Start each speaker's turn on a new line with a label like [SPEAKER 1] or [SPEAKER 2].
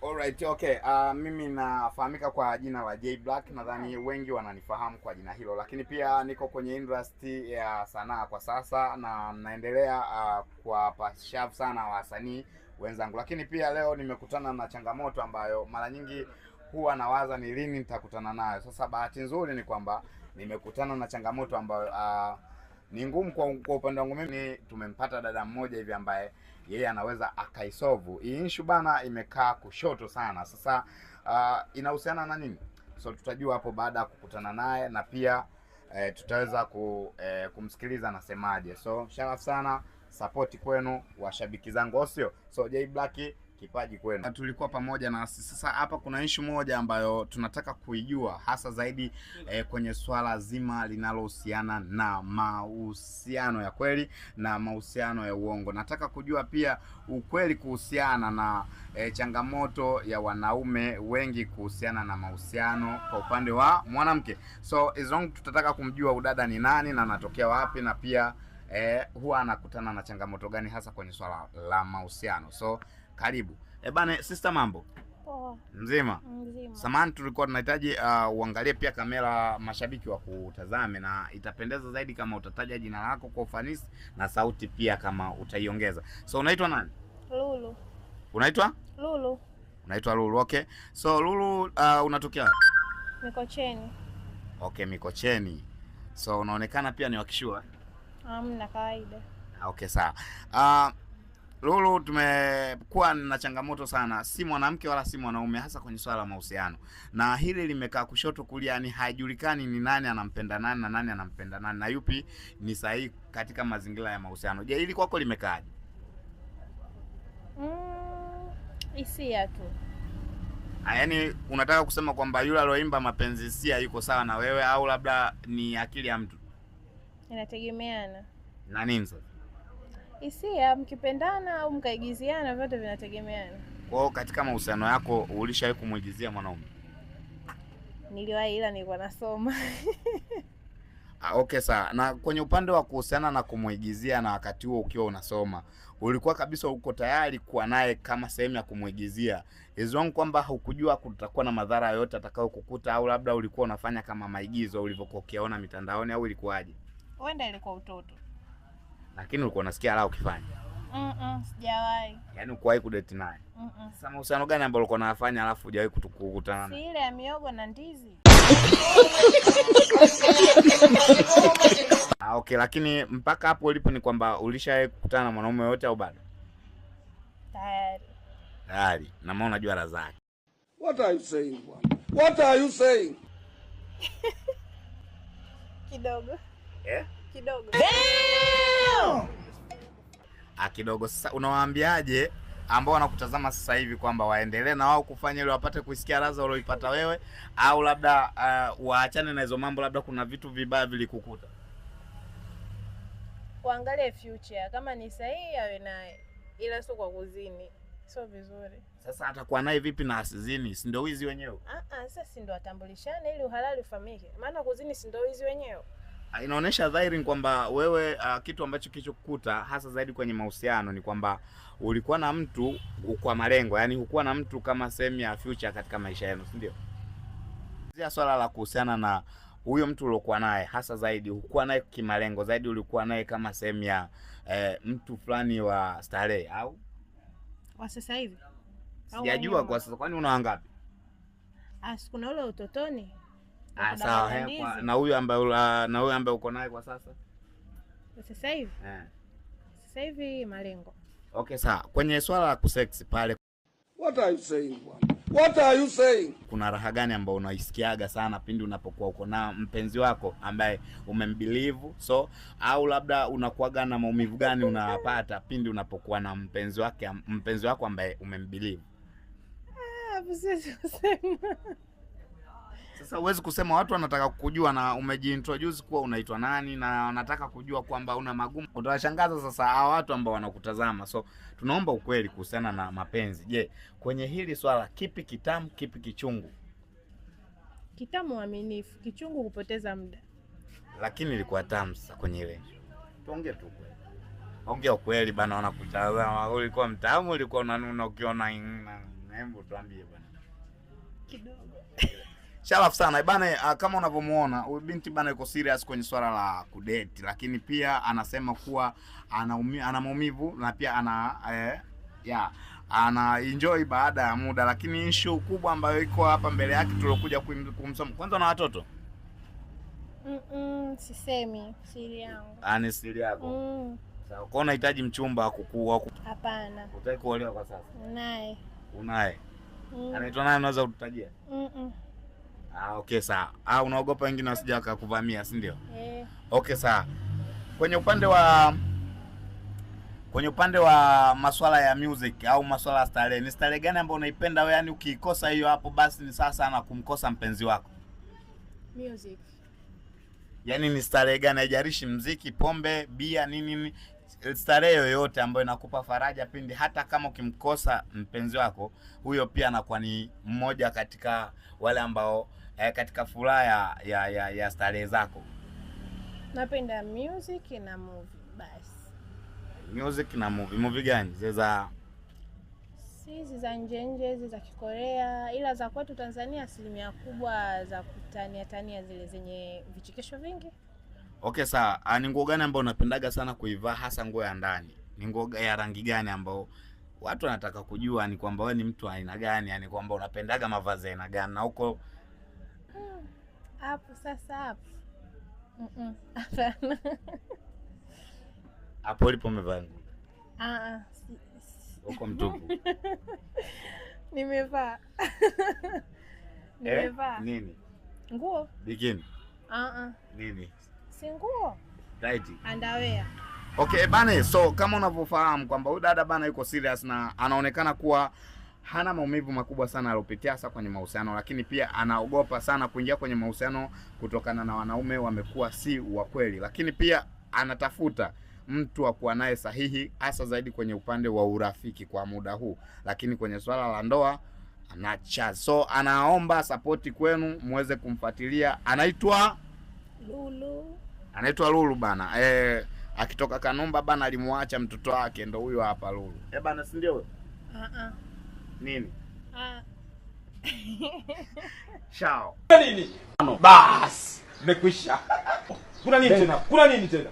[SPEAKER 1] Alright, okay. Mimi nafahamika kwa jina la J Black, nadhani wengi wananifahamu kwa jina hilo, lakini pia niko kwenye industry ya sanaa kwa sasa na naendelea kwa pashavu sana wasanii wenzangu, lakini pia leo nimekutana na changamoto ambayo mara nyingi huwa nawaza ni lini nitakutana nayo. Sasa bahati nzuri ni kwamba nimekutana na changamoto ambayo ni ngumu kwa upande wangu mimi. Tumempata dada mmoja hivi ambaye yeye anaweza akaisolve hii issue bana, imekaa kushoto sana. Sasa inahusiana na nini? So tutajua hapo baada ya kukutana naye, na pia tutaweza kumsikiliza nasemaje. So sharaf sana, support kwenu washabiki zangu, sio? So J Black, kipaji kwenu. Tulikuwa pamoja na sasa hapa kuna issue moja ambayo tunataka kuijua hasa zaidi kwenye swala zima linalohusiana na mahusiano ya kweli na mahusiano ya uongo. Nataka kujua pia ukweli kuhusiana na changamoto ya wanaume wengi kuhusiana na mahusiano kwa upande wa mwanamke. So as long tutataka kumjua udada ni nani na anatokea wapi, na pia huwa anakutana na changamoto gani hasa kwenye swala la mahusiano. So karibu. Bane sister, mambo?
[SPEAKER 2] Poa.
[SPEAKER 1] Mzima?
[SPEAKER 2] Mzima.
[SPEAKER 1] Samahani, tulikuwa tunahitaji uangalie pia kamera, mashabiki wa kutazame, na itapendeza zaidi kama utataja jina lako kwa ufanisi na sauti pia kama utaiongeza. So unaitwa nani?
[SPEAKER 2] Lulu.
[SPEAKER 1] Unaitwa?
[SPEAKER 2] Lulu.
[SPEAKER 1] Unaitwa Lulu, okay. So Lulu, unatokea wapi?
[SPEAKER 2] Mikocheni.
[SPEAKER 1] Okay, Mikocheni. So unaonekana pia ni wakishua?
[SPEAKER 2] Hamna, kawaida.
[SPEAKER 1] Okay, sawa. Lulu, tumekuwa na changamoto sana, si mwanamke wala si mwanaume, hasa kwenye swala la mahusiano. Na hili limekaa kushoto kulia, yani haijulikani ni nani anampenda nani na nani anampenda nani na yupi ni sahihi katika mazingira ya mahusiano. Je, hili kwako limekaaje?
[SPEAKER 2] Hisia tu.
[SPEAKER 1] Yaani unataka kusema kwamba yule alioimba mapenzi hisia yuko sawa na wewe, au labda ni akili ya mtu?
[SPEAKER 2] Inategemeana.
[SPEAKER 1] Na nini sasa?
[SPEAKER 2] Hisia, mkipendana au mkaigiziana, vyote vinategemeana.
[SPEAKER 1] Kwa hiyo katika mahusiano yako ulishawahi kumuigizia mwanaume?
[SPEAKER 2] Niliwahi, ila nilikuwa nasoma.
[SPEAKER 1] Okay, sawa. Na kwenye upande wa kuhusiana na kumuigizia, na wakati huo ukiwa unasoma, ulikuwa kabisa uko tayari kuwa naye kama sehemu ya kumuigizia, izongo kwamba hukujua kutakuwa na madhara yote atakao kukuta, au labda ulikuwa unafanya kama maigizo ulivyokuwa ukiona mitandaoni, au ilikuwaje?
[SPEAKER 2] Wenda ilikuwa utoto.
[SPEAKER 1] Lakini ulikuwa unasikia la ukifanya?
[SPEAKER 2] Sijawahi.
[SPEAKER 1] Yaani ukuwahi kudate naye? Sasa mahusiano gani ambayo ulikuwa unafanya alafu hujawahi kukutana naye?
[SPEAKER 2] Si ile ya miogo na ndizi.
[SPEAKER 1] Okay, lakini mpaka hapo ulipo ni kwamba ulishawahi kukutana na mwanaume yote au bado? Tayari. Na maana unajua raha zake.
[SPEAKER 3] What are you saying, bwana? What are you saying?
[SPEAKER 2] Kidogo. Kidogo.
[SPEAKER 1] Kidogo. Sasa unawaambiaje ambao wanakutazama sasa hivi kwamba waendelee na wao kufanya ili wapate kusikia raha ulioipata wewe, au labda waachane na hizo mambo, labda kuna vitu vibaya vilikukuta?
[SPEAKER 2] Waangalie future, kama ni sahihi awe naye, ila sio kwa kuzini. Sio vizuri.
[SPEAKER 1] Sasa atakuwa naye vipi na asizini? Si ndio wizi wenyewe?
[SPEAKER 2] Sasa si ndio atambulishane ili uhalali ufahamike. Maana kuzini si ndio wizi wenyewe.
[SPEAKER 1] Inaonesha dhahiri kwamba wewe kitu ambacho kilichokukuta hasa zaidi kwenye mahusiano ni kwamba ulikuwa na mtu kwa malengo, yani hukuwa na mtu kama sehemu ya future katika maisha yenu, si ndio? Zia swala la kuhusiana na huyo mtu uliokuwa naye, hasa zaidi hukuwa naye kimalengo, zaidi ulikuwa naye kama sehemu ya mtu fulani wa starehe, au
[SPEAKER 2] wa sasa hivi?
[SPEAKER 1] Sijajua kwa sasa. Kwani una wangapi?
[SPEAKER 2] Kuna ule utotoni.
[SPEAKER 1] Sawa. Na huyu ambaye uko naye kwa sasa?
[SPEAKER 2] Sasa hivi? Sasa hivi malengo.
[SPEAKER 1] Okay, sawa. Kwenye swala la kusex pale,
[SPEAKER 3] What are you saying, bwana? What are you saying?
[SPEAKER 1] Kuna raha gani ambayo unaisikiaga sana pindi unapokuwa uko na mpenzi wako ambaye umembelieve, au labda unakuaga na maumivu gani unapata pindi unapokuwa na mpenzi wako ambaye umembelieve?
[SPEAKER 2] Siwezi kusema.
[SPEAKER 1] Sasa huwezi kusema, watu wanataka kukujua na umejiintroduce kuwa unaitwa nani na wanataka kujua kwamba una magumu. Utawashangaza sasa hawa watu ambao wanakutazama. So tunaomba ukweli kuhusiana na mapenzi. Je, kwenye hili swala kipi kitamu, kipi kichungu?
[SPEAKER 2] Kitamu uaminifu, kichungu kupoteza muda.
[SPEAKER 1] Lakini ilikuwa tamu sasa kwenye ile. Tuongee tu kweli. Ongea ukweli bana, wanakutazama. Ulikuwa mtamu, ulikuwa unanuna ukiona Hebu tuambie bwana.
[SPEAKER 2] Kidogo.
[SPEAKER 1] Sharaf sana bana, kama unavyomuona huyu binti bana yuko serious kwenye swala la kudate, lakini pia anasema kuwa ana maumivu na pia ana enjoy baada ya muda, lakini issue kubwa ambayo iko hapa mbele yake tulokuja kumsoma. Kwanza na watoto?
[SPEAKER 2] Sisemi siri yangu.
[SPEAKER 1] Ni siri yako. Sawa, kwa unahitaji mchumba wa kukua?
[SPEAKER 2] Hapana.
[SPEAKER 1] Utaki kuolewa kwa sasa?
[SPEAKER 2] Naye.
[SPEAKER 1] Unaye? Anaitwa nani, unaweza kututajia? Okay sawa. Unaogopa wengine wasije wakakuvamia, si ndio? Okay sawa. Kwenye upande wa masuala ya music au masuala ya starehe, ni starehe gani ambayo unaipenda wewe, yani ukikosa hiyo hapo basi ni sasa sana kumkosa mpenzi wako?
[SPEAKER 2] Music.
[SPEAKER 1] Yani ni starehe gani, haijalishi muziki, pombe, bia, nini, starehe yoyote ambayo inakupa faraja pindi hata kama ukimkosa mpenzi wako, huyo pia anakuwa ni mmoja katika wale ambao katika furaha ya starehe zako?
[SPEAKER 2] Napenda music na movie basi.
[SPEAKER 1] Music na movie. Movie gani? Zeza
[SPEAKER 2] hizi za nje za Kikorea, ila za kwetu Tanzania asilimia kubwa za kutania zile zenye vichekesho vingi. Okay
[SPEAKER 1] sawa. Ni nguo gani ambayo unapendaga sana kuivaa, hasa nguo ya ndani? Ni nguo ya rangi gani ambayo watu wanataka kujua ni kwamba wewe ni mtu aina gani, yani kwamba unapendaga mavazi aina gani na huko
[SPEAKER 2] hapo sasa hapo? Hapana.
[SPEAKER 1] Hapo ulipo umevaa nguo? Uko mtupu?
[SPEAKER 2] Nimevaa.
[SPEAKER 1] Nini?
[SPEAKER 2] Nguo?
[SPEAKER 1] Bikini? Nini?
[SPEAKER 2] Si nguo.
[SPEAKER 1] Right.
[SPEAKER 2] Underwear.
[SPEAKER 1] Okay bana, so kama unavyofahamu kwamba huyu dada bana yuko serious na anaonekana kuwa hana maumivu makubwa sana aliyopitia hasa kwenye mahusiano, lakini pia anaogopa sana kuingia kwenye mahusiano kutokana na wanaume wamekuwa si wa kweli, lakini pia anatafuta mtu wa kuwa naye sahihi, hasa zaidi kwenye upande wa urafiki kwa muda huu, lakini kwenye swala la ndoa anacha. So anaomba support kwenu muweze kumfuatilia. Anaitwa Lulu bana. Akitoka Kanumba bana, alimuacha mtoto wake, ndo huyo hapa Lulu. Bana, si ndio? Nini? Chao.
[SPEAKER 4] Nini? Bas, nimekwisha. Kuna nini tena?